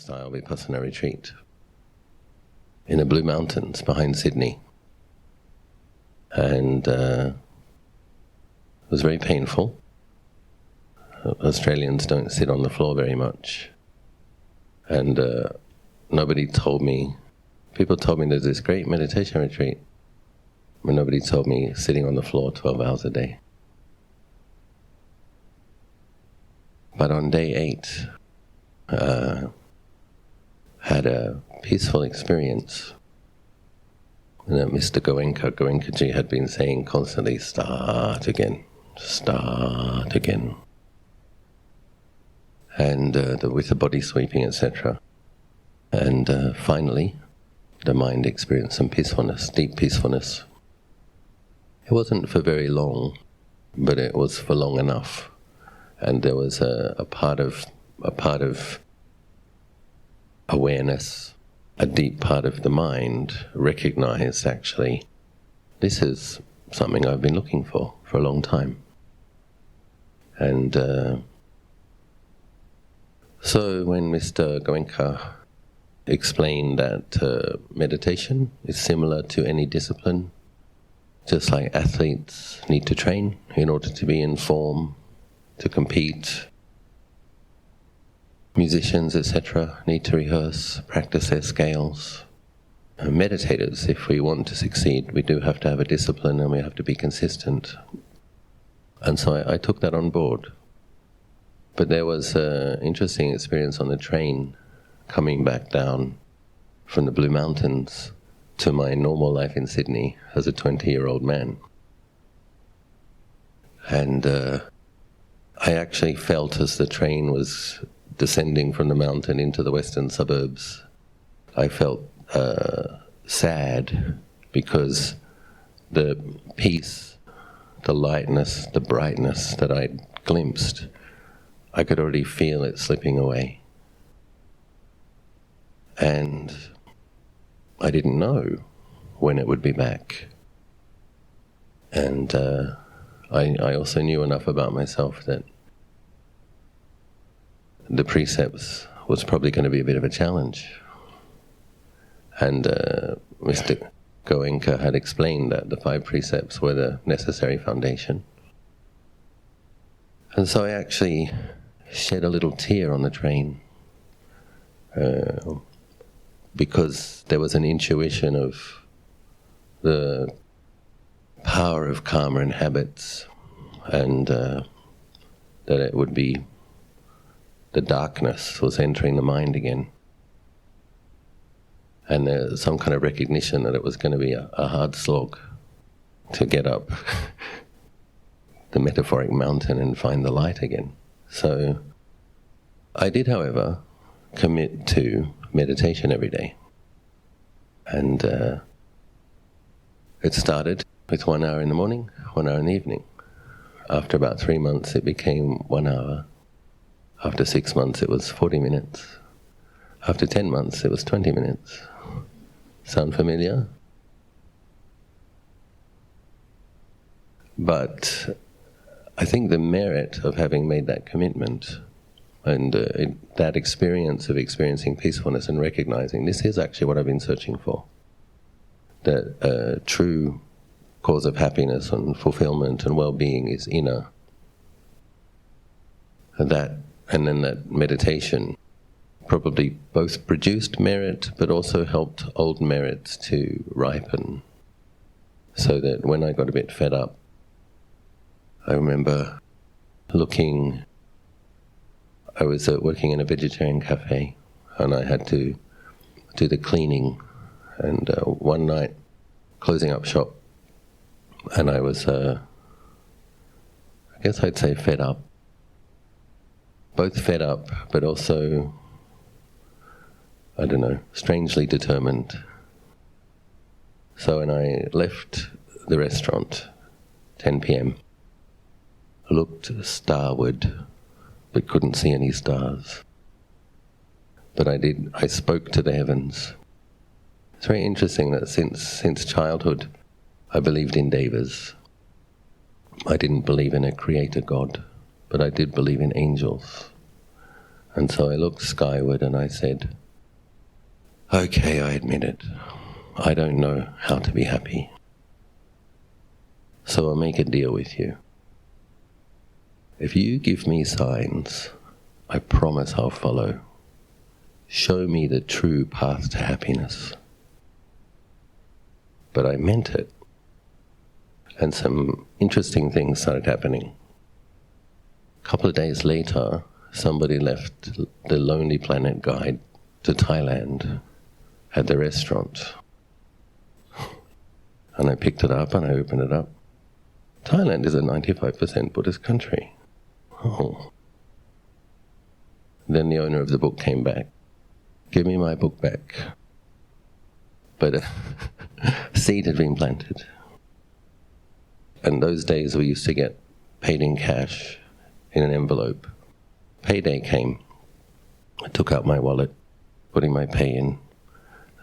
style Vipassana retreat in the Blue Mountains behind Sydney. And it was very painful. Australians don't sit on the floor very much. And nobody told me, people told me there's this great meditation retreat, but nobody told me sitting on the floor 12 hours a day. But on day 8, had a peaceful experience. And Mr. Goenka had been saying constantly, start again, and with the body sweeping, etc. And finally, the mind experienced some peacefulness, deep peacefulness. It wasn't for very long, but it was for long enough. And there was a part of awareness, a deep part of the mind recognized, actually, this is something I've been looking for a long time. And so when Mr. Goenka explained that meditation is similar to any discipline, just like athletes need to train in order to be in form, to compete, musicians, etc., need to rehearse, practice their scales. Meditators, if we want to succeed, we do have to have a discipline and we have to be consistent. And so I took that on board. But there was an interesting experience on the train coming back down from the Blue Mountains to my normal life in Sydney as a 20-year-old man. And I actually felt, as the train was descending from the mountain into the western suburbs, I felt sad because the peace, the lightness, the brightness that I'd glimpsed, I could already feel it slipping away. And I didn't know when it would be back. And I also knew enough about myself that the precepts was probably going to be a bit of a challenge. And Mr. Goenka had explained that the 5 precepts were the necessary foundation. And so I actually shed a little tear on the train because there was an intuition of the power of karma and habits, and that it would be, the darkness was entering the mind again. And there's some kind of recognition that it was going to be a hard slog to get up the metaphoric mountain and find the light again. So I did, however, commit to meditation every day. And it started with 1 hour in the morning, 1 hour in the evening. After about 3 months, it became 1 hour. After 6 months, it was 40 minutes. After 10 months, it was 20 minutes. Sound familiar? But I think the merit of having made that commitment and that experience of experiencing peacefulness and recognizing this is actually what I've been searching for, that true cause of happiness and fulfillment and well-being is inner. And then that meditation probably both produced merit but also helped old merits to ripen, so that when I got a bit fed up, I remember I was working in a vegetarian cafe and I had to do the cleaning, and one night closing up shop, and I was, I guess I'd say fed up. Both fed up, but also, I don't know, strangely determined. So when I left the restaurant, 10 p.m., looked starward, but couldn't see any stars. But I spoke to the heavens. It's very interesting that since childhood, I believed in devas. I didn't believe in a creator God, but I did believe in angels. And so I looked skyward and I said, okay, I admit it. I don't know how to be happy. So I'll make a deal with you. If you give me signs, I promise I'll follow. Show me the true path to happiness. But I meant it. And some interesting things started happening. A couple of days later, somebody left the Lonely Planet guide to Thailand at the restaurant. And I picked it up and I opened it up. Thailand is a 95% Buddhist country. Oh. Then the owner of the book came back. Give me my book back. But a seed had been planted. And those days we used to get paid in cash in an envelope. Payday came. I took out my wallet, putting my pay in,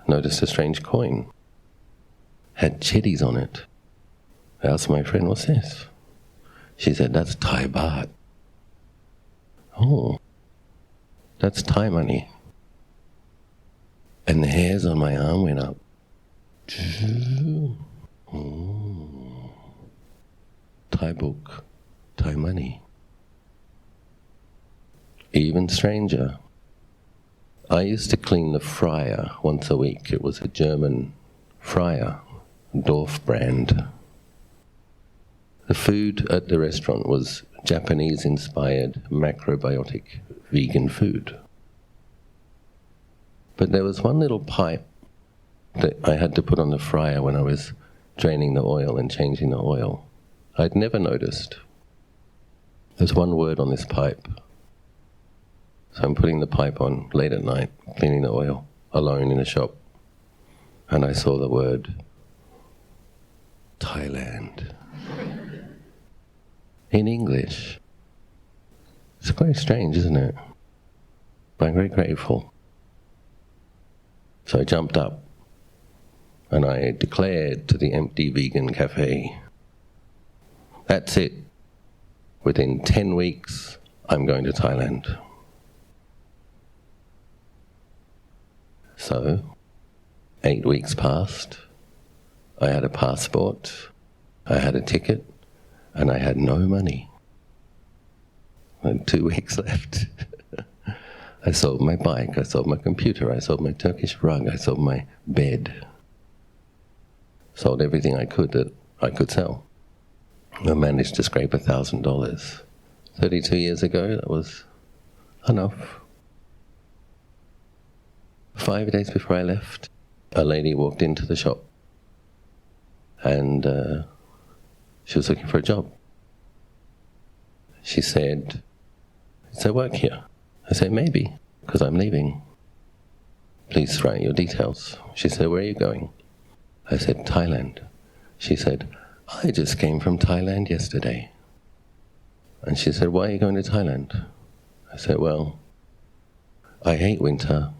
noticed a strange coin. Had chitties on it. I asked my friend, what's this? She said, that's Thai baht. Oh, that's Thai money. And the hairs on my arm went up. Oh. Thai book, Thai money. Even stranger, I used to clean the fryer once a week. It was a German fryer, Dorf brand. The food at the restaurant was Japanese-inspired macrobiotic vegan food. But there was one little pipe that I had to put on the fryer when I was draining the oil and changing the oil. I'd never noticed. There's one word on this pipe. So I'm putting the pipe on late at night, cleaning the oil, alone in a shop. And I saw the word Thailand in English. It's quite strange, isn't it? But I'm very grateful. So I jumped up and I declared to the empty vegan cafe, that's it. Within 10 weeks, I'm going to Thailand. So, 8 weeks passed. I had a passport, I had a ticket, and I had no money. I had 2 weeks left. I sold my bike, I sold my computer, I sold my Turkish rug, I sold my bed. Sold everything I could that I could sell. I managed to scrape $1,000. 32 years ago, that was enough. 5 days before I left, a lady walked into the shop and she was looking for a job. She said, "Does there work here?" I said, "Maybe, because I'm leaving. Please write your details." She said, "Where are you going?" I said, "Thailand." She said, "I just came from Thailand yesterday." And she said, "Why are you going to Thailand?" I said, "Well, I hate winter.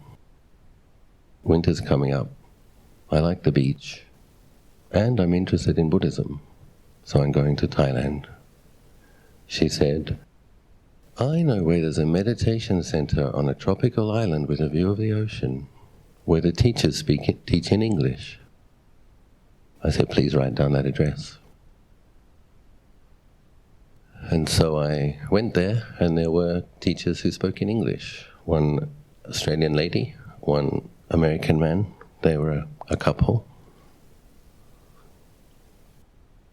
Winter's coming up. I like the beach. And I'm interested in Buddhism. So I'm going to Thailand." She said, "I know where there's a meditation center on a tropical island with a view of the ocean, where the teachers teach in English." I said, "Please write down that address." And so I went there, and there were teachers who spoke in English. One Australian lady, one American man. They were a couple.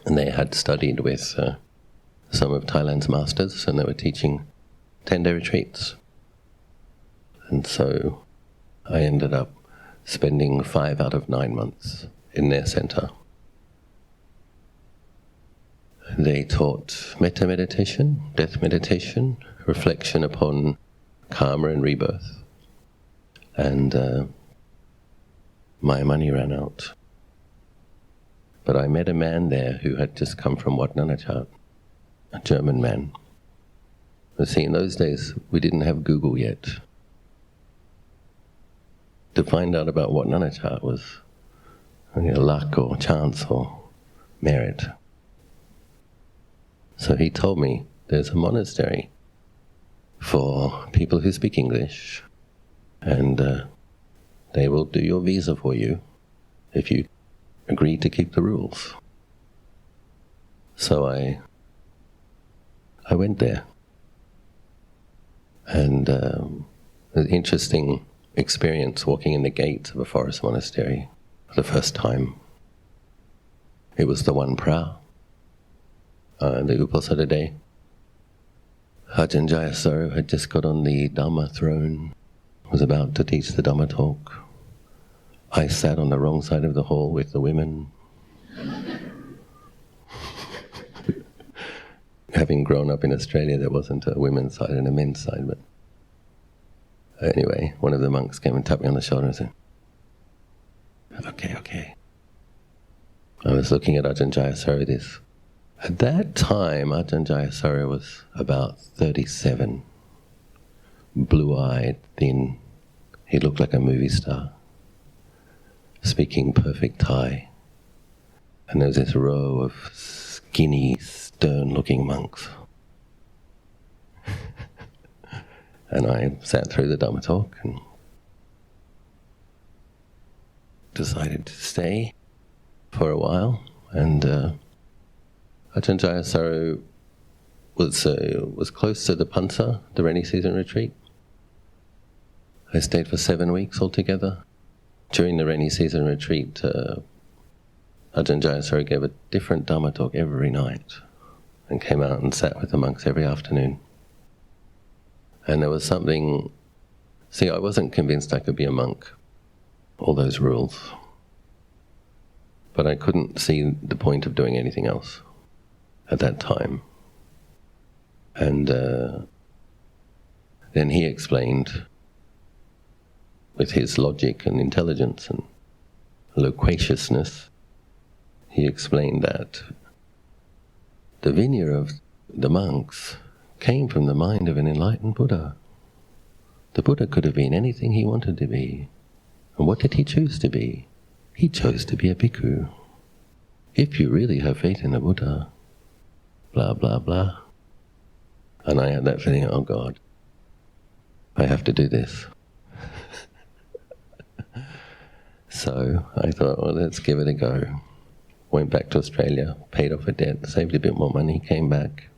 And they had studied with some of Thailand's masters, and they were teaching 10-day retreats. And so I ended up spending 5 out of 9 months in their center. They taught metta meditation, death meditation, reflection upon karma and rebirth. And my money ran out. But I met a man there who had just come from Wat Nanachat, a German man. But see, in those days, we didn't have Google yet. To find out about Wat Nanachat was luck or chance or merit. So he told me, there's a monastery for people who speak English, and they will do your visa for you if you agree to keep the rules. So I went there, and an interesting experience walking in the gates of a forest monastery for the first time. It was the one pra, the Uposatha day. Ajahn Jayasaro had just got on the Dhamma throne, was about to teach the Dhamma talk. I sat on the wrong side of the hall with the women. Having grown up in Australia, there wasn't a women's side and a men's side, but anyway, one of the monks came and tapped me on the shoulder and said, okay. I was looking at Ajahn Jayasaro. At that time, Ajahn Jayasaro was about 37, blue-eyed, thin. He looked like a movie star, speaking perfect Thai. And there was this row of skinny, stern-looking monks. And I sat through the Dhamma talk and decided to stay for a while. And Ajahn Jayasaro was close to the Pansa, the rainy season retreat. I stayed for 7 weeks altogether. During the rainy season retreat, Ajahn Jayasaro gave a different Dhamma talk every night and came out and sat with the monks every afternoon. And there was something... See, I wasn't convinced I could be a monk, all those rules. But I couldn't see the point of doing anything else at that time. And then he explained, with his logic and intelligence and loquaciousness, he explained that the vinaya of the monks came from the mind of an enlightened Buddha. The Buddha could have been anything he wanted to be. And what did he choose to be? He chose to be a bhikkhu. If you really have faith in the Buddha, blah, blah, blah. And I had that feeling, oh God, I have to do this. So I thought, well, let's give it a go. Went back to Australia, paid off a debt, saved a bit more money, came back,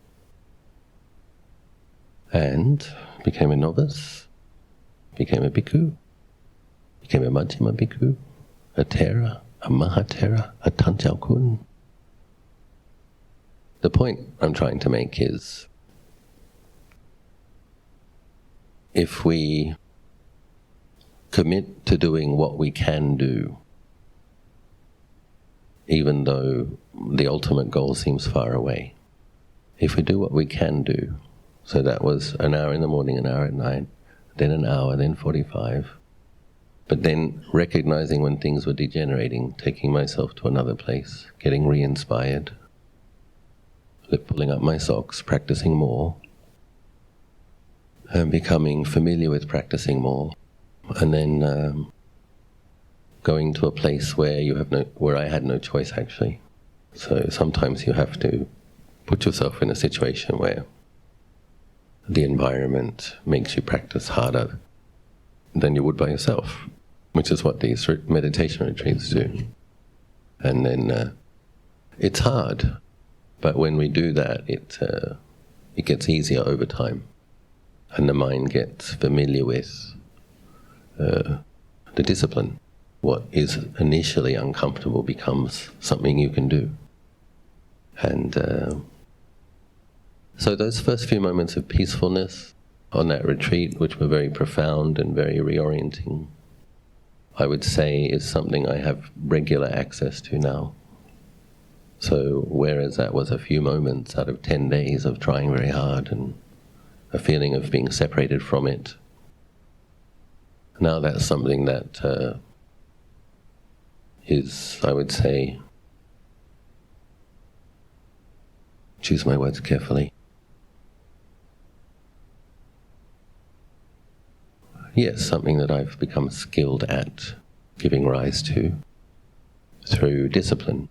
and became a novice, became a bhikkhu, became a Majjhima bhikkhu, a Thera, a Mahathera, a Tanchao Kun. The point I'm trying to make is, if we commit to doing what we can do, even though the ultimate goal seems far away, if we do what we can do, so that was an hour in the morning, an hour at night, then an hour, then 45, but then recognizing when things were degenerating, taking myself to another place, getting re-inspired, pulling up my socks, practicing more, and becoming familiar with practicing more, and then going to a place where where I had no choice actually. So sometimes you have to put yourself in a situation where the environment makes you practice harder than you would by yourself, which is what these meditation retreats do. And then it's hard, but when we do that, it gets easier over time, and the mind gets familiar with the discipline. What is initially uncomfortable becomes something you can do. And so those first few moments of peacefulness on that retreat, which were very profound and very reorienting, I would say is something I have regular access to now. So whereas that was a few moments out of 10 days of trying very hard and a feeling of being separated from it, now that's something that is, I would say, choose my words carefully. Yes, something that I've become skilled at giving rise to through discipline.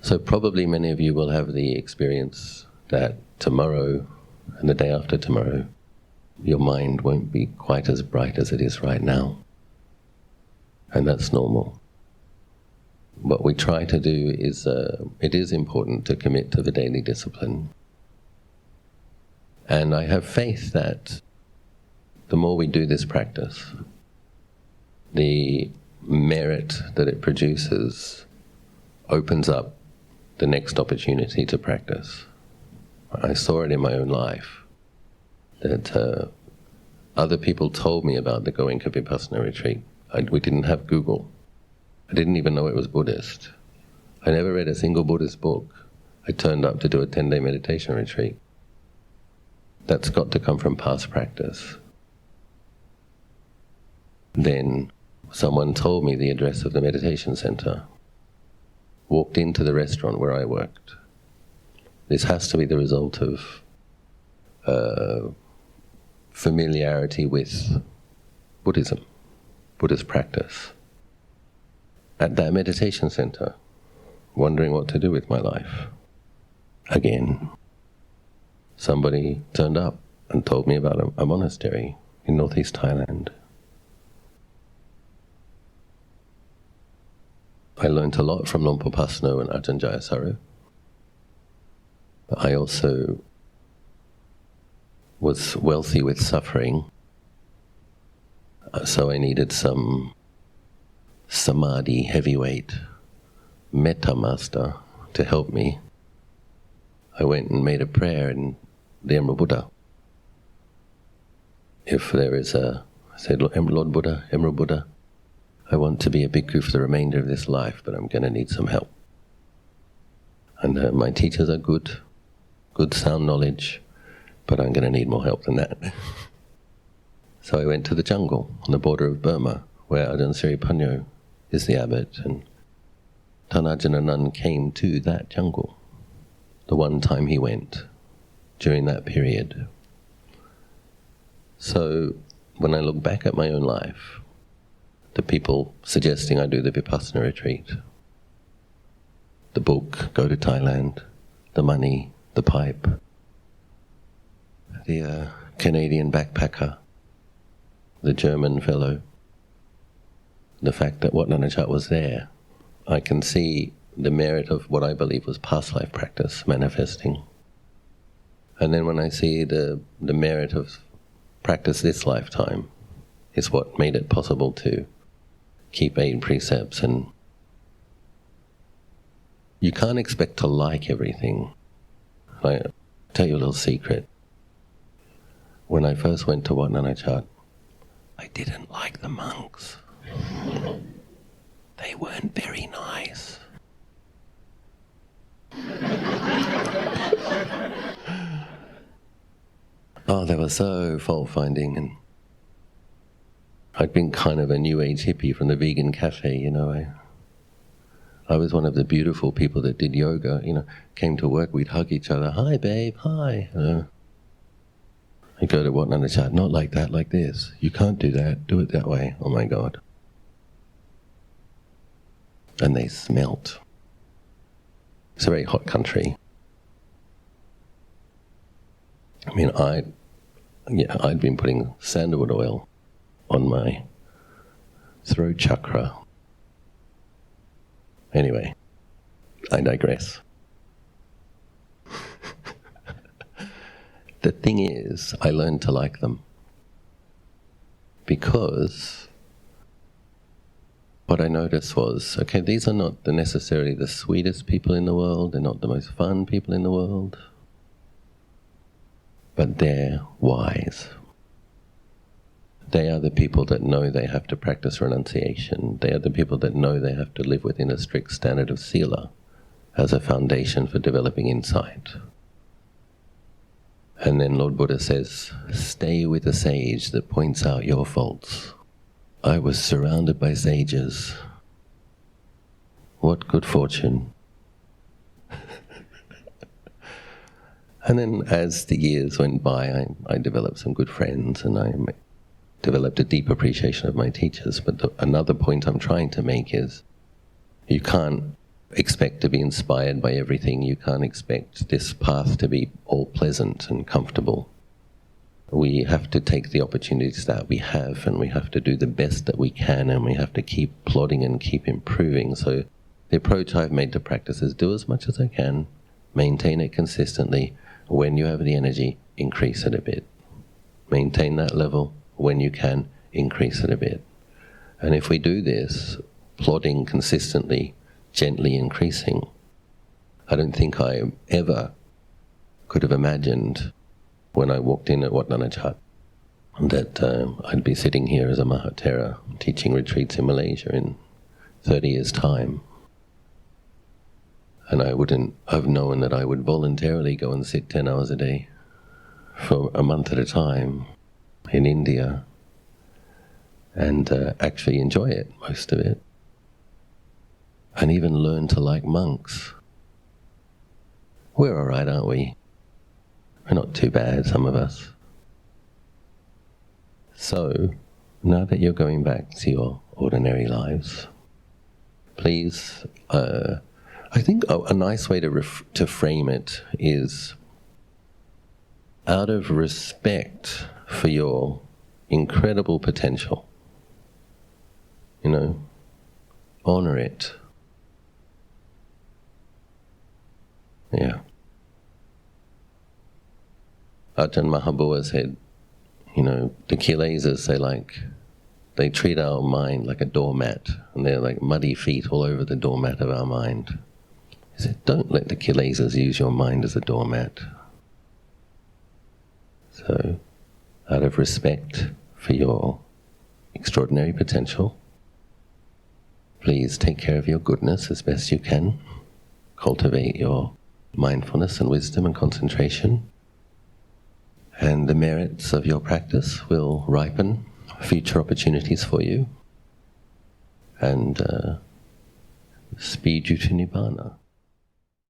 So probably many of you will have the experience that tomorrow and the day after tomorrow, your mind won't be quite as bright as it is right now. And that's normal. What we try to do is, it is important to commit to the daily discipline. And I have faith that the more we do this practice, the merit that it produces opens up the next opportunity to practice. I saw it in my own life, that other people told me about the Goenka Vipassana retreat. We didn't have Google. I didn't even know it was Buddhist. I never read a single Buddhist book. I turned up to do a 10-day meditation retreat. That's got to come from past practice. Then someone told me the address of the meditation center. Walked into the restaurant where I worked. This has to be the result of familiarity with Buddhism, Buddhist practice. At that meditation center, wondering what to do with my life. Again, somebody turned up and told me about a monastery in northeast Thailand. I learned a lot from Luang Por Pasno and Ajahn Jayasaro. I also was wealthy with suffering, so I needed some samadhi heavyweight metta master to help me. I went and made a prayer in the Emerald Buddha. If there is I said, Lord Buddha, Emerald Buddha, I want to be a bhikkhu for the remainder of this life, but I'm going to need some help. And my teachers are good sound knowledge, but I'm going to need more help than that. So I went to the jungle on the border of Burma, where Ajahn Siripanyo is the abbot, and Tanajana Nun came to that jungle the one time he went during that period. So when I look back at my own life, the people suggesting I do the Vipassana retreat, the book, go to Thailand, the money, the pipe, the Canadian backpacker, the German fellow, the fact that Wat Nanachat was there, I can see the merit of what I believe was past life practice manifesting. And then when I see the merit of practice this lifetime, is what made it possible to keep 8 precepts. And you can't expect to like everything. I'll tell you a little secret. When I first went to Wat Nanachat, I didn't like the monks. They weren't very nice. Oh, they were so fault-finding, and I'd been kind of a new age hippie from the vegan cafe, you know. I was one of the beautiful people that did yoga, you know, came to work, we'd hug each other, hi babe, hi. I go to Wat Nanachat, not like that, like this. You can't do that, do it that way. Oh my God. And they smelt. It's a very hot country. I mean, I'd been putting sandalwood oil on my throat chakra. Anyway, I digress. The thing is, I learned to like them because what I noticed was, okay, these are not necessarily the sweetest people in the world, they're not the most fun people in the world, but they're wise. They are the people that know they have to practice renunciation. They are the people that know they have to live within a strict standard of sila as a foundation for developing insight. And then Lord Buddha says, stay with a sage that points out your faults. I was surrounded by sages. What good fortune. And then as the years went by, I developed some good friends, and I developed a deep appreciation of my teachers. But another point I'm trying to make is, you can't expect to be inspired by everything. You can't expect this path to be all pleasant and comfortable. We have to take the opportunities that we have, and we have to do the best that we can, and we have to keep plodding and keep improving. So the approach I've made to practice is do as much as I can, maintain it consistently. When you have the energy, increase it a bit. Maintain that level. When you can, increase it a bit. And if we do this, plodding consistently, gently increasing, I don't think I ever could have imagined when I walked in at Wat Nanachat that I'd be sitting here as a Mahathera teaching retreats in Malaysia in 30 years' time. And I wouldn't have known that I would voluntarily go and sit 10 hours a day for a month at a time in India and actually enjoy it, most of it. And even learn to like monks. We're all right, aren't we? We're not too bad, some of us. So, now that you're going back to your ordinary lives, please, I think a nice way to frame it is, out of respect for your incredible potential, honor it. Yeah. Ajahn Mahabua said, the kilesas, they treat our mind like a doormat, and they're like muddy feet all over the doormat of our mind. He said, don't let the kilesas use your mind as a doormat. So, out of respect for your extraordinary potential, please take care of your goodness as best you can. Cultivate your mindfulness and wisdom and concentration. And the merits of your practice will ripen future opportunities for you and speed you to Nibbana.